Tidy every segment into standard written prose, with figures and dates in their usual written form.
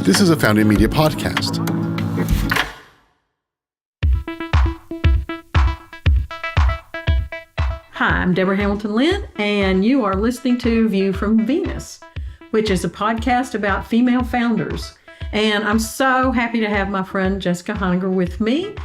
This is a Founding Media podcast. Hi, I'm Deborah Hamilton-Lynne, and you are listening to View from Venus, which is a podcast about female founders. And I'm so happy to have my friend Jessica Honegger with me.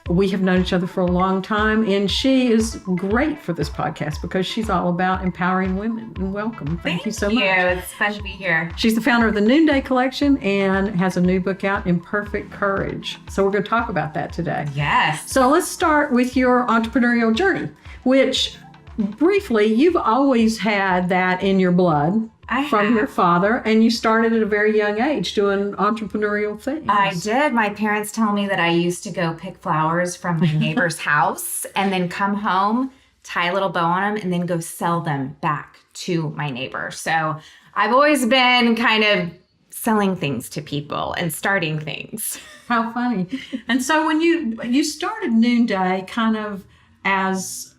We have known each other for a long time, and she is great for this podcast because she's all about empowering women. And welcome. Thank you so much. It's fun to be here. She's the founder of the Noonday Collection and has a new book out, Imperfect Courage. So we're going to talk about that today. Yes. So let's start with your entrepreneurial journey, which briefly, you've always had that in your blood from your father, and you started at a very young age doing entrepreneurial things. I did. My parents tell me that I used to go pick flowers from my neighbor's house and then come home, tie a little bow on them, and then go sell them back to my neighbor. So I've always been kind of selling things to people and starting things. How funny. And so when you started Noonday kind of as,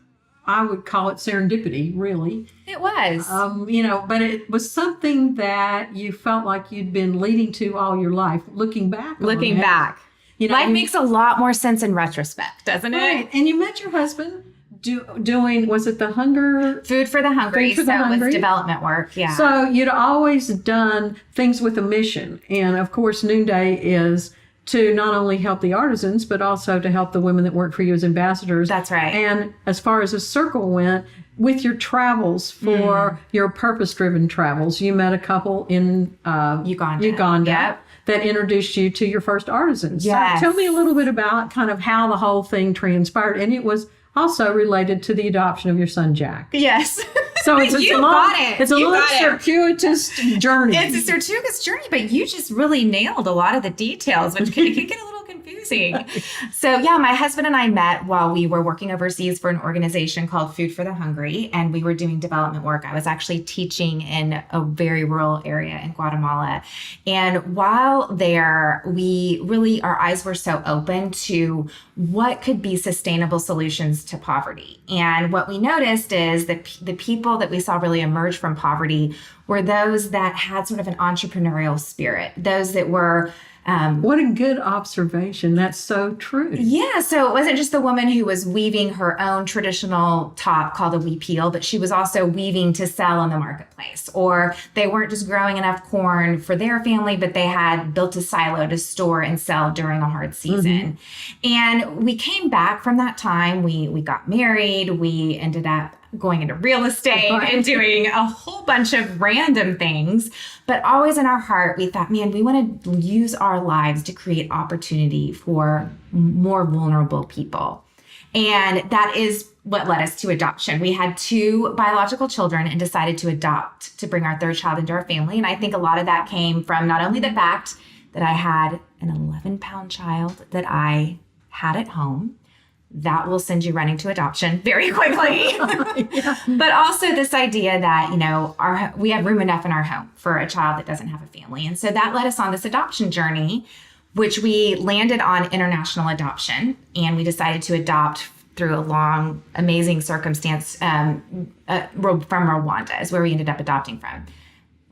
I would call it serendipity, really. It was. But it was something that you felt like you'd been leading to all your life. Looking back. Life makes a lot more sense in retrospect, doesn't it? Right. And you met your husband doing, was it the hunger? Food for the Hungry. Food for the Hungry. It was development work, yeah. So you'd always done things with a mission. And of course, Noonday is to not only help the artisans, but also to help the women that work for you as ambassadors. That's right. And as far as the circle went, with your travels for your purpose-driven travels, you met a couple in Uganda Yep. that introduced you to your first artisans. Yes. So tell me a little bit about kind of how the whole thing transpired. And it was also related to the adoption of your son, Jack. Yes. So it's a little circuitous journey. It's a circuitous journey, but you just really nailed a lot of the details, which can get a little confusing. So yeah, my husband and I met while we were working overseas for an organization called Food for the Hungry, and we were doing development work. I was actually teaching in a very rural area in Guatemala. And while there, our eyes were so open to what could be sustainable solutions to poverty. And what we noticed is that the people that we saw really emerge from poverty were those that had sort of an entrepreneurial spirit, those that were what a good observation. That's so true. Yeah. So it wasn't just the woman who was weaving her own traditional top called a weepeel, but she was also weaving to sell in the marketplace. Or they weren't just growing enough corn for their family, but they had built a silo to store and sell during a hard season. And we came back from that time. We got married. We ended up going into real estate and doing a whole bunch of random things. But always in our heart, we thought, man, we want to use our lives to create opportunity for more vulnerable people. And that is what led us to adoption. We had 2 biological children and decided to adopt to bring our 3rd child into our family. And I think a lot of that came from not only the fact that I had an 11-pound child that I had at home. That will send you running to adoption very quickly. But also this idea that, we have room enough in our home for a child that doesn't have a family. And so that led us on this adoption journey, which we landed on international adoption. And we decided to adopt through a long, amazing circumstance from Rwanda is where we ended up adopting from.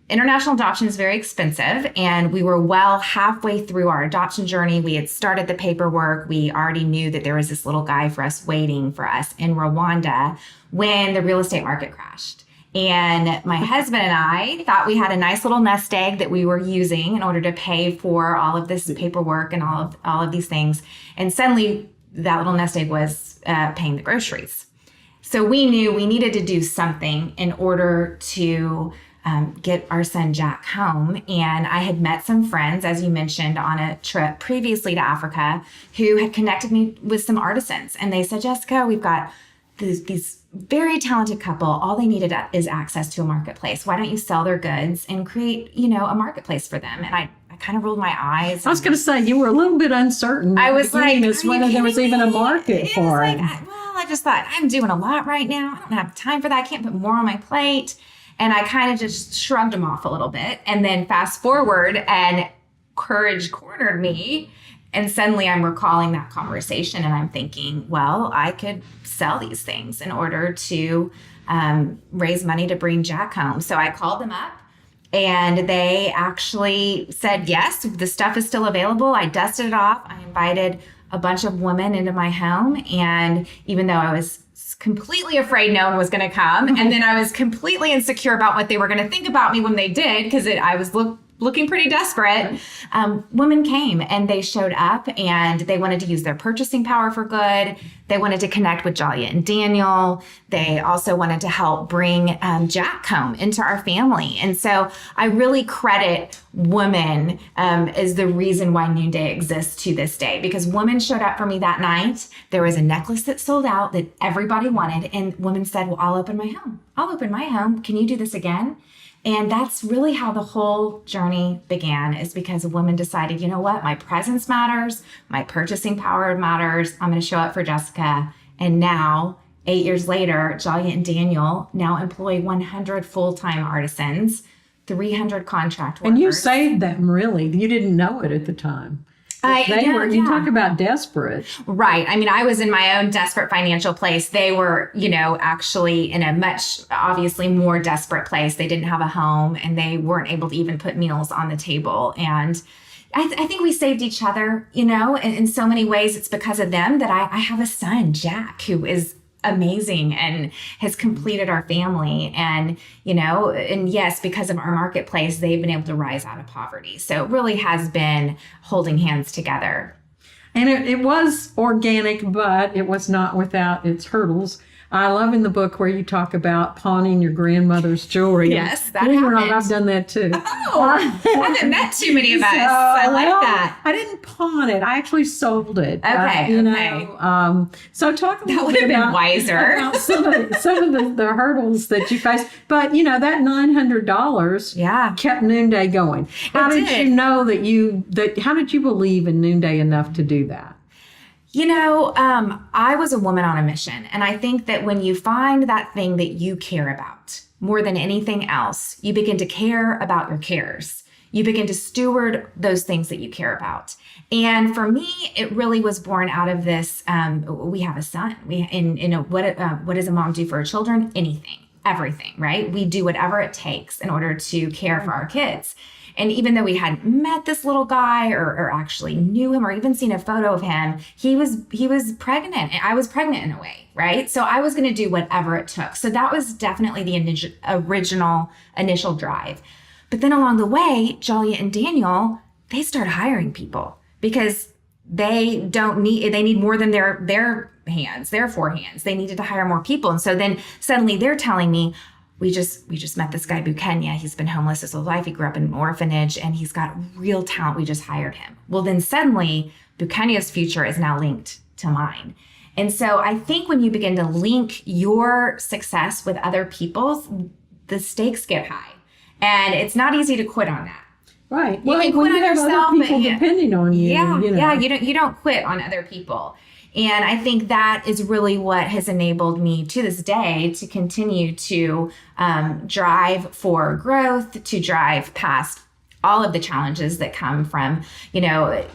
International adoption is very expensive, and we were well halfway through our adoption journey. We had started the paperwork. We already knew that there was this little guy for us waiting for us in Rwanda when the real estate market crashed. And my husband and I thought we had a nice little nest egg that we were using in order to pay for all of this paperwork and all of these things. And suddenly that little nest egg was paying the groceries. So we knew we needed to do something in order to get our son Jack home. And I had met some friends, as you mentioned, on a trip previously to Africa who had connected me with some artisans. And they said, Jessica, we've got these very talented couple. All they needed is access to a marketplace. Why don't you sell their goods and create, a marketplace for them? And I kind of rolled my eyes. I was going to say, you were a little bit uncertain. I was like, whether there was even a market for it. I just thought, I'm doing a lot right now. I don't have time for that. I can't put more on my plate. And I kind of just shrugged them off a little bit. And then fast forward, and courage cornered me. And suddenly I'm recalling that conversation, and I'm thinking, well, I could sell these things in order to raise money to bring Jack home. So I called them up And they actually said, yes, the stuff is still available. I dusted it off. I invited a bunch of women into my home. And even though I was completely afraid no one was going to come, and then I was completely insecure about what they were going to think about me when they did, because I was looking pretty desperate, women came and they showed up and they wanted to use their purchasing power for good. They wanted to connect with Joliet and Daniel. They also wanted to help bring Jack home into our family. And so I really credit women as the reason why Noonday exists to this day, because women showed up for me that night. There was a necklace that sold out that everybody wanted. And women said, well, I'll open my home. I'll open my home. Can you do this again? And that's really how the whole journey began, is because a woman decided, you know what, my presence matters, my purchasing power matters, I'm going to show up for Jessica. And now, 8 years later, Joliet and Daniel now employ 100 full-time artisans, 300 contract workers. And you saved them, really. You didn't know it at the time. You talk about desperate. Right. I mean, I was in my own desperate financial place. They were, actually in a much, obviously more desperate place. They didn't have a home and they weren't able to even put meals on the table. And I think we saved each other, in so many ways. It's because of them that I have a son, Jack, who is amazing and has completed our family. And, and yes, because of our marketplace, they've been able to rise out of poverty. So it really has been holding hands together. And it was organic, but it was not without its hurdles. I love in the book where you talk about pawning your grandmother's jewelry. Yes, that happened. I've done that too. Oh, I haven't met too many of us. I like that. I didn't pawn it. I actually sold it. Okay. So talk a little would bit have been about, wiser. About some of the hurdles that you faced. But, that $900 kept Noonday going. How did you know how did you believe in Noonday enough to do that? I was a woman on a mission. And I think that when you find that thing that you care about more than anything else, you begin to care about your cares. You begin to steward those things that you care about. And for me, it really was born out of this. We have a son. What does a mom do for her children? Anything, everything, right? We do whatever it takes in order to care for our kids. And even though we hadn't met this little guy or actually knew him or even seen a photo of him, he was pregnant. I was pregnant in a way, right? So I was going to do whatever it took. So that was definitely the original initial drive. But then along the way, Joliet and Daniel, they started hiring people because they need more than their hands, their 4 hands. They needed to hire more people. And so then suddenly they're telling me, we just met this guy, Bukenya. He's been homeless his whole life. He grew up in an orphanage and he's got real talent. We just hired him. Well, then suddenly Bukenya's future is now linked to mine. And so I think when you begin to link your success with other people's, the stakes get high. And it's not easy to quit on that. Right. You can quit on yourself, other people depending on you. Yeah. You don't quit on other people. And I think that is really what has enabled me to this day to continue to drive for growth, to drive past all of the challenges that come from,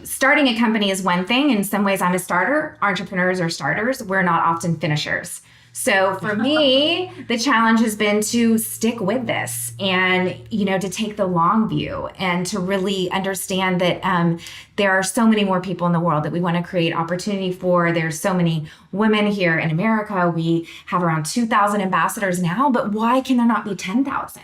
starting a company is one thing. In some ways, I'm a starter. Entrepreneurs are starters. We're not often finishers. So for me, the challenge has been to stick with this and, to take the long view and to really understand that there are so many more people in the world that we want to create opportunity for. There's so many women here in America. We have around 2,000 ambassadors now, but why can there not be 10,000?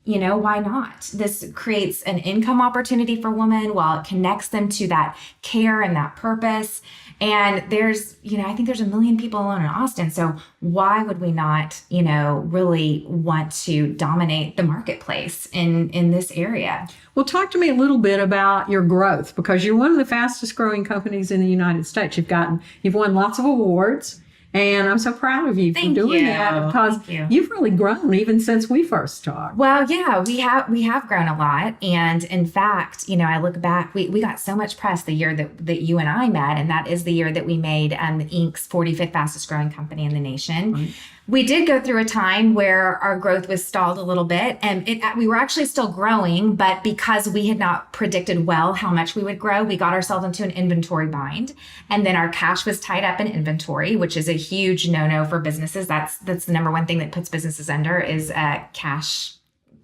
Why not? This creates an income opportunity for women while it connects them to that care and that purpose. And there's, I think there's 1 million people alone in Austin. So why would we not, really want to dominate the marketplace in this area? Well, talk to me a little bit about your growth, because you're one of the fastest growing companies in the United States. You've won lots of awards. And I'm so proud of you for doing that, because you've really grown even since we first talked. Well, yeah, we have grown a lot. And in fact, I look back, we got so much press the year that you and I met, and that is the year that we made Inc.'s 45th fastest growing company in the nation. Right. We did go through a time where our growth was stalled a little bit, and we were actually still growing, but because we had not predicted well how much we would grow, we got ourselves into an inventory bind, and then our cash was tied up in inventory, which is a huge no-no for businesses. That's the number one thing that puts businesses under is cash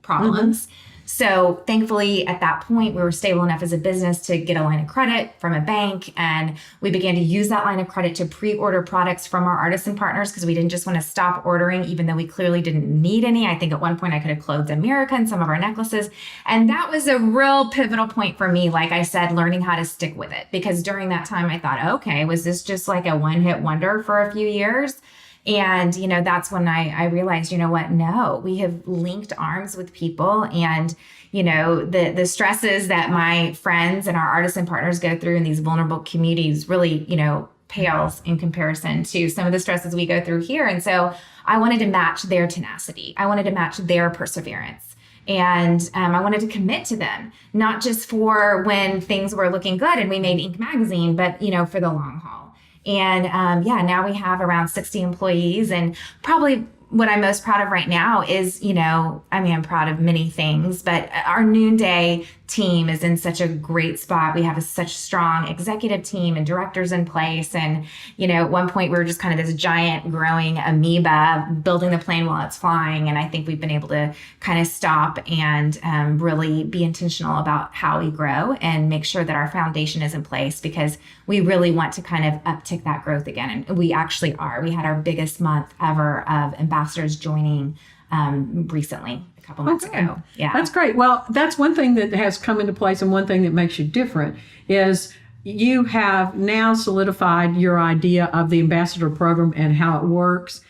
problems. Mm-hmm. So thankfully, at that point, we were stable enough as a business to get a line of credit from a bank. And we began to use that line of credit to pre-order products from our artisan partners because we didn't just want to stop ordering, even though we clearly didn't need any. I think at one point I could have clothed America and some of our necklaces. And that was a real pivotal point for me, like I said, learning how to stick with it. Because during that time, I thought, okay, was this just like a one-hit wonder for a few years? And, that's when I realized, what? No, we have linked arms with people, and, the stresses that my friends and our artisan partners go through in these vulnerable communities really, pales in comparison to some of the stresses we go through here. And so I wanted to match their tenacity. I wanted to match their perseverance. And I wanted to commit to them, not just for when things were looking good and we made Inc. magazine, but, for the long haul. And now we have around 60 employees, and probably what I'm most proud of right now is, I'm proud of many things, but our Noonday team is in such a great spot. We have such strong executive team and directors in place. And, at one point we were just kind of this giant growing amoeba building the plane while it's flying. And I think we've been able to kind of stop and really be intentional about how we grow and make sure that our foundation is in place, because we really want to kind of uptick that growth again. And we actually are. We had our biggest month ever of ambassadors joining recently. A couple months ago. Yeah. That's great. Well, that's one thing that has come into place, and one thing that makes you different is you have now solidified your idea of the ambassador program and how it works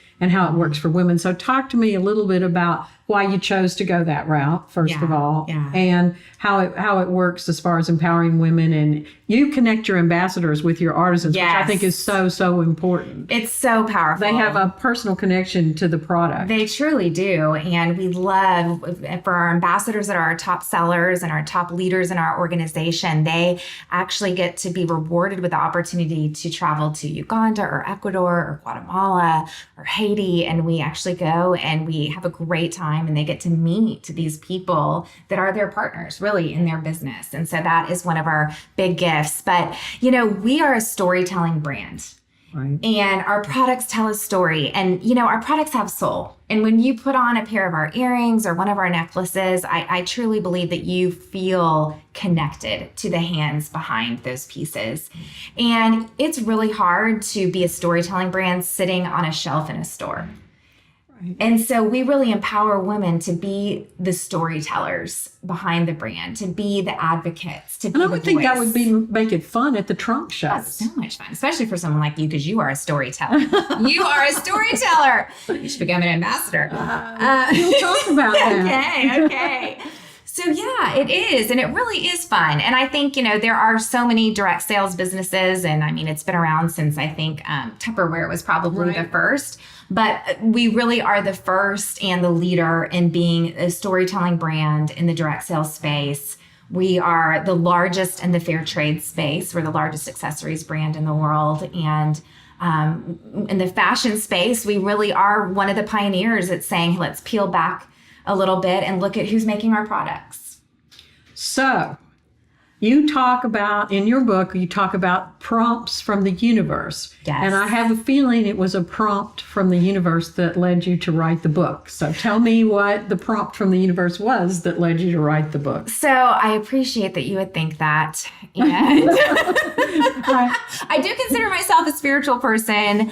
for women. So talk to me a little bit about why you chose to go that route, first of all, and how it works as far as empowering women. And you connect your ambassadors with your artisans, which I think is so, so important. It's so powerful. They have a personal connection to the product. They truly do. And we love, for our ambassadors that are our top sellers and our top leaders in our organization, they actually get to be rewarded with the opportunity to travel to Uganda or Ecuador or Guatemala or Haiti. And we actually go and we have a great time, and they get to meet these people that are their partners really in their business. And so that is one of our big gifts. But, we are a storytelling brand. Right. And our products tell a story, and, our products have soul. And when you put on a pair of our earrings or one of our necklaces, I truly believe that you feel connected to the hands behind those pieces. And it's really hard to be a storytelling brand sitting on a shelf in a store. And so we really empower women to be the storytellers behind the brand, to be the advocates, to be and I would think that would make it fun at the trunk shows. That's so much fun, especially for someone like you, because you are a storyteller. You are a storyteller. You should become an ambassador. We'll talk about that. Okay. So yeah, it is. And it really is fun. And I think, there are so many direct sales businesses. And it's been around since I think Tupperware was probably the first. But we really are the first and the leader in being a storytelling brand in the direct sales space. We are the largest in the fair trade space. We're the largest accessories brand in the world. And in the fashion space, we really are one of the pioneers at saying, let's peel back a little bit and look at who's making our products. So you talk about, in your book, you talk about prompts from the universe. Yes. And I have a feeling it was a prompt from the universe that led you to write the book. So tell me what the prompt from the universe was that led you to write the book. So I appreciate that you would think that. And I do consider myself a spiritual person.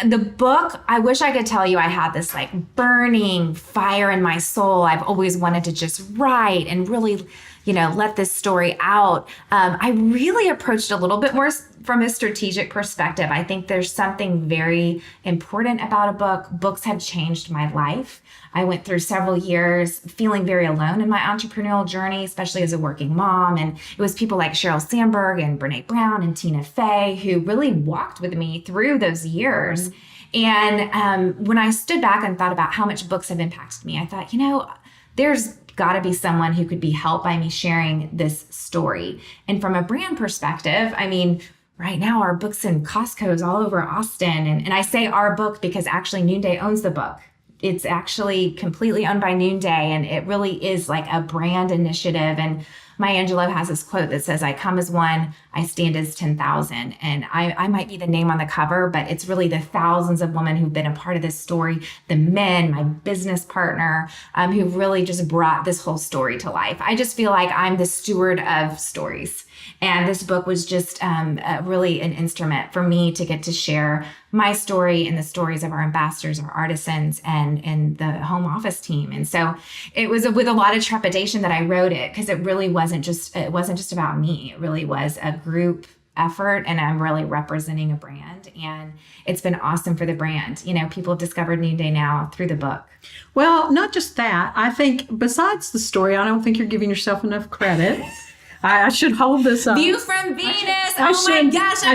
The book, I wish I could tell you I had this burning fire in my soul. I've always wanted to just write and really, let this story out. I really approached a little bit more from a strategic perspective. I think there's something very important about a book. Books have changed my life. I went through several years feeling very alone in my entrepreneurial journey, especially as a working mom. And it was people like Sheryl Sandberg and Brene Brown and Tina Fey who really walked with me through those years. And when I stood back and thought about how much books have impacted me, I thought, there's got to be someone who could be helped by me sharing this story. And from a brand perspective, right now our book's in Costco's all over Austin. And I say our book because actually Noonday owns the book. It's actually completely owned by Noonday, and it really is like a brand initiative. And Maya Angelou has this quote that says, I come as one, I stand as 10,000. And I might be the name on the cover, but it's really the thousands of women who've been a part of this story, the men, my business partner, who really just brought this whole story to life. I just feel like I'm the steward of stories. And this book was just really an instrument for me to get to share my story and the stories of our ambassadors, our artisans, and the home office team. And so it was with a lot of trepidation that I wrote it, because it really wasn't just about me. It really was a group effort, and I'm really representing a brand. And it's been awesome for the brand. You know, people have discovered Noonday now through the book. Well, not just that. I think besides the story, I don't think you're giving yourself enough credit. I should hold this up. View from Venus. I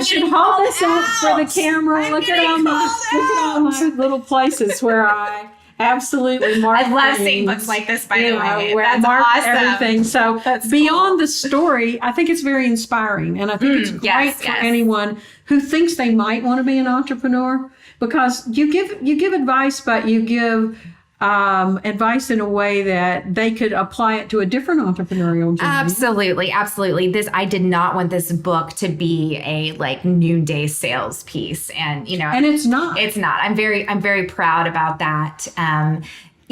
should hold this up for the camera. Look at all my little places where I absolutely mark. I love seeing books like this, by the way. Where That's I mark awesome. everything. So beyond the story, I think it's very inspiring, and I think it's great for anyone who thinks they might want to be an entrepreneur, because you give advice, but you give advice in a way that they could apply it to a different entrepreneurial journey. Absolutely. I did not want this book to be a noonday sales piece, and and it's not. I'm very proud about that.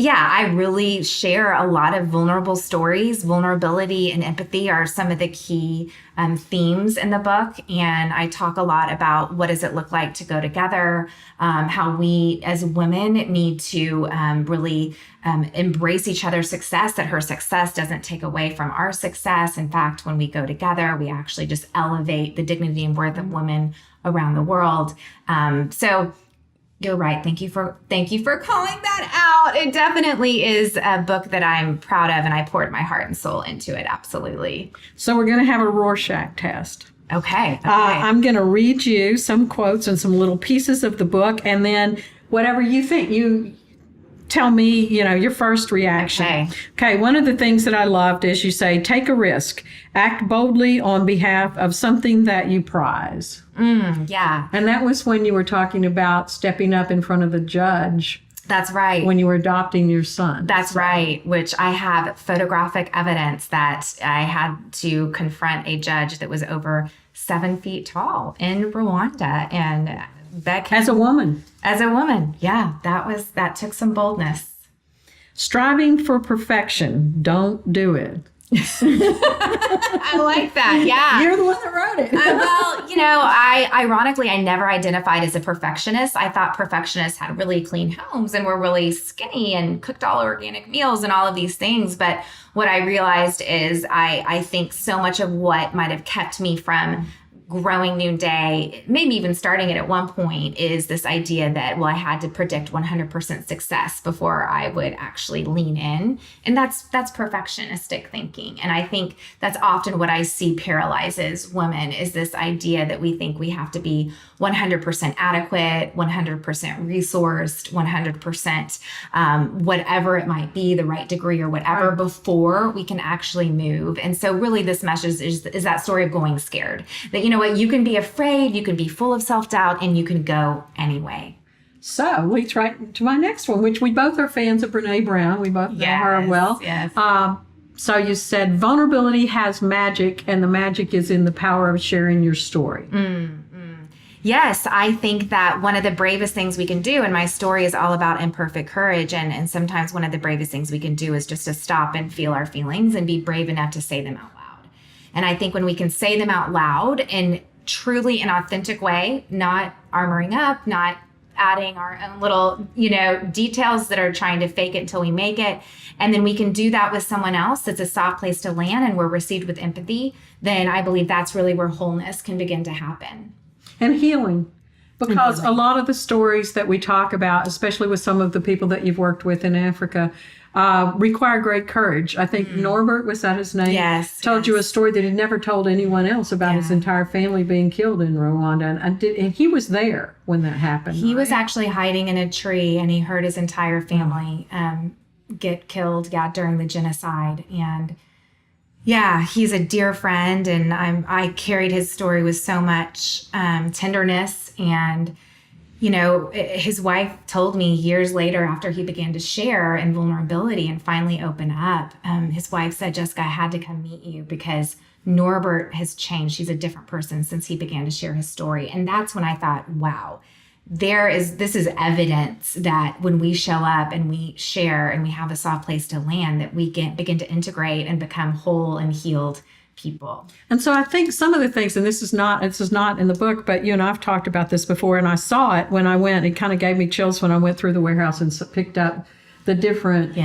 I really share a lot of vulnerable stories. Vulnerability and empathy are some of the key themes in the book. And I talk a lot about what does it look like to go together, how we as women need to really embrace each other's success, that her success doesn't take away from our success. In fact, when we go together, we actually just elevate the dignity and worth of women around the world. So you're right. Thank you for calling that out. It definitely is a book that I'm proud of, and I poured my heart and soul into it. Absolutely. So we're going to have a Rorschach test. Okay. I'm going to read you some quotes and some little pieces of the book, and then whatever you think, you tell me, your first reaction. Okay. One of the things that I loved is you say, take a risk, act boldly on behalf of something that you prize. Yeah. And that was when you were talking about stepping up in front of the judge. That's right. When you were adopting your son. That's right. Which I have photographic evidence that I had to confront a judge that was over 7 feet tall in Rwanda. And as a woman. Yeah. That took some boldness. Striving for perfection. Don't do it. I like that. Yeah. You're the one that wrote it. Ironically, I never identified as a perfectionist. I thought perfectionists had really clean homes and were really skinny and cooked all organic meals and all of these things. But what I realized is I think so much of what might have kept me from growing Noonday, maybe even starting it at one point, is this idea that, I had to predict 100% success before I would actually lean in. And that's perfectionistic thinking. And I think that's often what I see paralyzes women, is this idea that we think we have to be 100% adequate, 100% resourced, 100% whatever it might be, the right degree or whatever, before we can actually move. And so really this message is that story of going scared, that, you can be afraid, you can be full of self-doubt, and you can go anyway. So leads right to my next one, which we both are fans of Brene Brown. We both know her well. Yes. So you said vulnerability has magic, and the magic is in the power of sharing your story. Yes, I think that one of the bravest things we can do, and my story is all about imperfect courage, and sometimes one of the bravest things we can do is just to stop and feel our feelings and be brave enough to say them out loud. And I think when we can say them out loud in truly an authentic way, not armoring up, not adding our own little, details that are trying to fake it until we make it, and then we can do that with someone else, it's a soft place to land and we're received with empathy, then I believe that's really where wholeness can begin to happen. And healing. Because a lot of the stories that we talk about, especially with some of the people that you've worked with in Africa, require great courage. I think Norbert, was that his name? Yes. Told you a story that he'd never told anyone else about his entire family being killed in Rwanda. And he was there when that happened. He was actually hiding in a tree, and he heard his entire family get killed during the genocide. And he's a dear friend, and I carried his story with so much tenderness. And his wife told me years later after he began to share in vulnerability and finally open up, his wife said, Jessica, I had to come meet you because Norbert has changed. He's a different person since he began to share his story. And that's when I thought, wow, this is evidence that when we show up and we share and we have a soft place to land, that we begin to integrate and become whole and healed people. And so I think some of the things, and this is not in the book, but you and I've talked about this before, and I saw it when I went. It kind of gave me chills when I went through the warehouse and picked up the different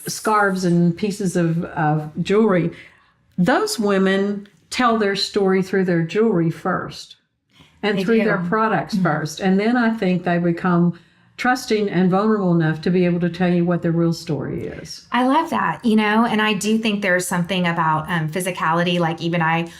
scarves and pieces of jewelry. Those women tell their story through their jewelry first and through their products first. And then I think they become trusting and vulnerable enough to be able to tell you what their real story is. I love that, and I do think there's something about physicality. Like even I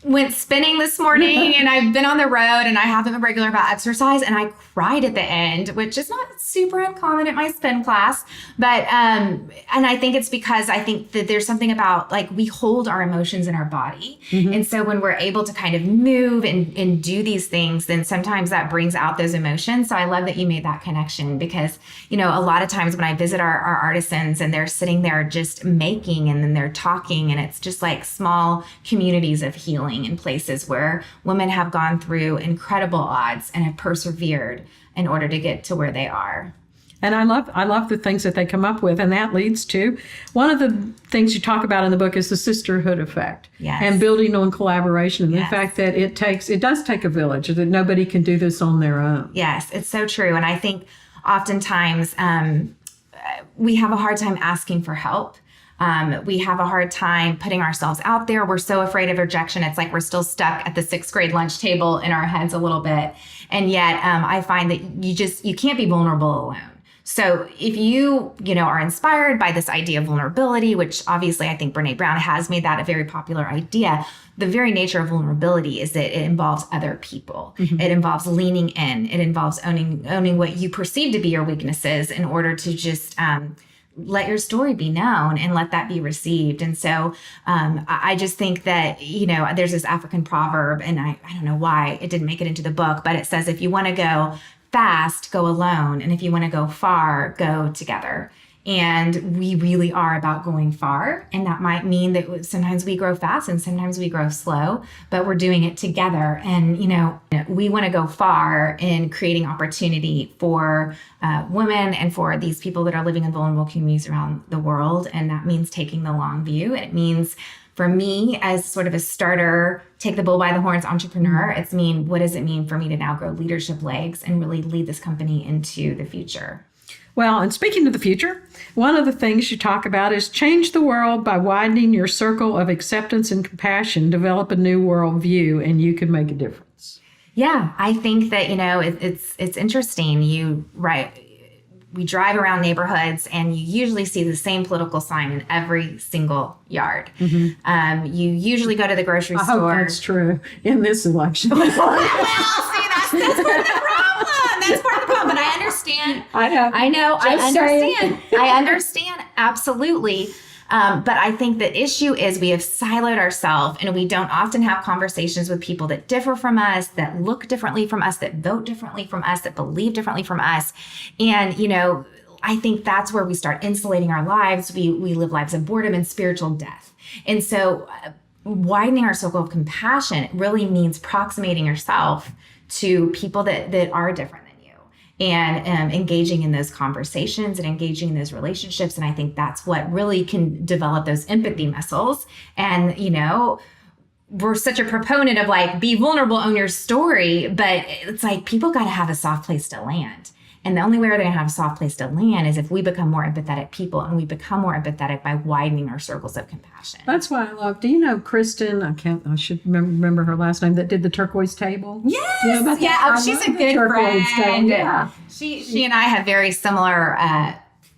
went spinning this morning and I've been on the road and I haven't been regular about exercise and I cried at the end, which is not super uncommon at my spin class. But, and I think it's because I think that there's something about like we hold our emotions in our body. Mm-hmm. And so when we're able to kind of move and do these things, then sometimes that brings out those emotions. So I love that you made that connection because, a lot of times when I visit our artisans and they're sitting there just making and then they're talking and it's just like small communities of healing in places where women have gone through incredible odds and have persevered in order to get to where they are. And I love the things that they come up with. And that leads to one of the things you talk about in the book is the Sisterhood Effect. Yes. And building on collaboration. And the fact that it does take a village, that nobody can do this on their own. Yes, it's so true. And I think oftentimes we have a hard time asking for help. We have a hard time putting ourselves out there. We're so afraid of rejection. It's like we're still stuck at the 6th grade lunch table in our heads a little bit. And yet I find that you can't be vulnerable alone. So if you are inspired by this idea of vulnerability, which obviously I think Brene Brown has made that a very popular idea, the very nature of vulnerability is that it involves other people. Mm-hmm. It involves leaning in. It involves owning what you perceive to be your weaknesses in order to just let your story be known and let that be received. And so I just think that, there's this African proverb, and I don't know why it didn't make it into the book, but it says, if you want to go fast, go alone. And if you want to go far, go together. And we really are about going far. And that might mean that sometimes we grow fast and sometimes we grow slow, but we're doing it together. And, we want to go far in creating opportunity for women and for these people that are living in vulnerable communities around the world. And that means taking the long view. And it means for me as sort of a starter, take the bull by the horns entrepreneur, what does it mean for me to now grow leadership legs and really lead this company into the future? Well, and speaking of the future, one of the things you talk about is change the world by widening your circle of acceptance and compassion, develop a new worldview, and you can make a difference. Yeah, I think that, it's interesting. We drive around neighborhoods and you usually see the same political sign in every single yard. Mm-hmm. You usually go to the grocery store. I hope that's true in this election. Well, see, that's part of the problem. That's part of the problem. But I understand. I understand. Absolutely. But I think the issue is we have siloed ourselves and we don't often have conversations with people that differ from us, that look differently from us, that vote differently from us, that believe differently from us. And, I think that's where we start insulating our lives. We live lives of boredom and spiritual death. And so widening our circle of compassion really means proximating yourself to people that are different than you and engaging in those conversations and engaging in those relationships. And I think that's what really can develop those empathy muscles. And, we're such a proponent of like, be vulnerable, own your story, but it's like people got to have a soft place to land. And the only way they're going to have a soft place to land is if we become more empathetic people, and we become more empathetic by widening our circles of compassion. That's why I love, do you know Kristen, I should remember her last name, that did the turquoise table? Yes. She's a good friend. Yeah. She and I have very similar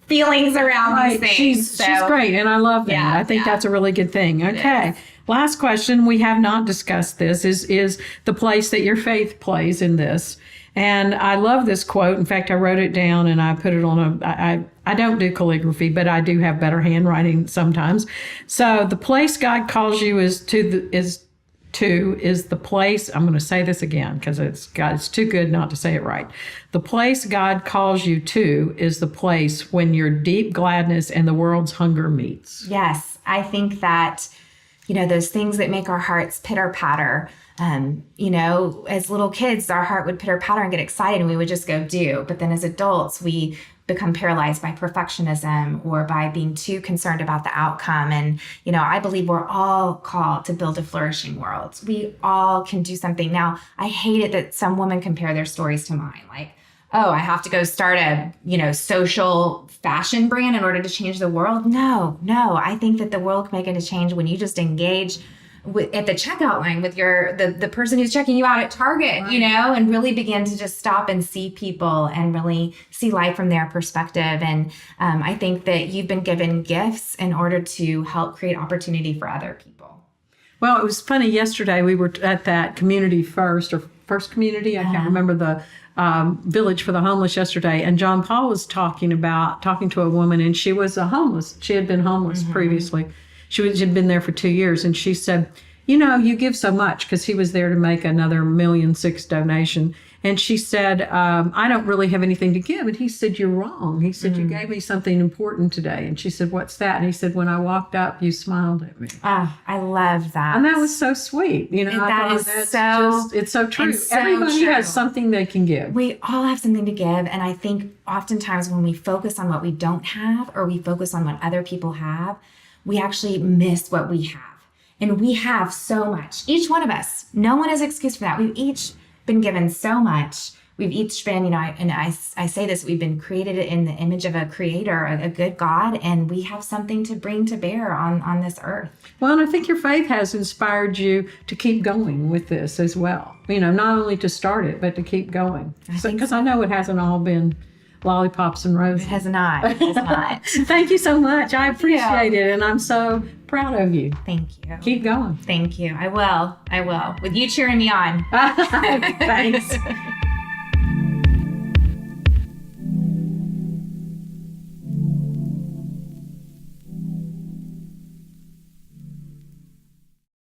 feelings around these things. She's great, and I love that. Yeah, I think that's a really good thing. Okay. Last question, we have not discussed this, is the place that your faith plays in this. And I love this quote. In fact, I wrote it down and I put it on I don't do calligraphy, but I do have better handwriting sometimes. So the place God calls you is two is the place, I'm going to say this again because it's too good not to say it right. The place God calls you to is the place when your deep gladness and the world's hunger meets. Yes, I think that, those things that make our hearts pitter patter, as little kids, our heart would pitter patter and get excited and we would just go do. But then as adults, we become paralyzed by perfectionism or by being too concerned about the outcome. And, I believe we're all called to build a flourishing world. We all can do something. Now, I hate it that some women compare their stories to mine. Like, oh, I have to go start a, social fashion brand in order to change the world. No, I think that the world can make it a change when you just engage at the checkout line with the person who's checking you out at Target, right. And really begin to just stop and see people and really see life from their perspective. And I think that you've been given gifts in order to help create opportunity for other people. Well, it was funny. Yesterday we were at that Community First Community. I can't remember the Village for the Homeless yesterday. And John Paul was talking to a woman, and she was homeless. She had been homeless previously. She'd been there for 2 years, and she said, you give so much, because he was there to make another $1.6 million donation. And she said, I don't really have anything to give. And he said, you're wrong. He said, you gave me something important today. And she said, what's that? And he said, when I walked up, you smiled at me. Oh, I love that. And that was so sweet. It's so true. Everybody has something they can give. We all have something to give. And I think oftentimes when we focus on what we don't have, or we focus on what other people have, we actually miss what we have. And we have so much. Each one of us. No one is excused for that. We've each been given so much. We've each been, I say this, we've been created in the image of a creator, a good God, and we have something to bring to bear on this earth. Well, and I think your faith has inspired you to keep going with this as well. Not only to start it, but to keep going. Because I know it hasn't all been lollipops and roses. It has not. Thank you so much. I appreciate it, and I'm so proud of you. Thank you. Keep going. Thank you. I will. With you cheering me on. Thanks.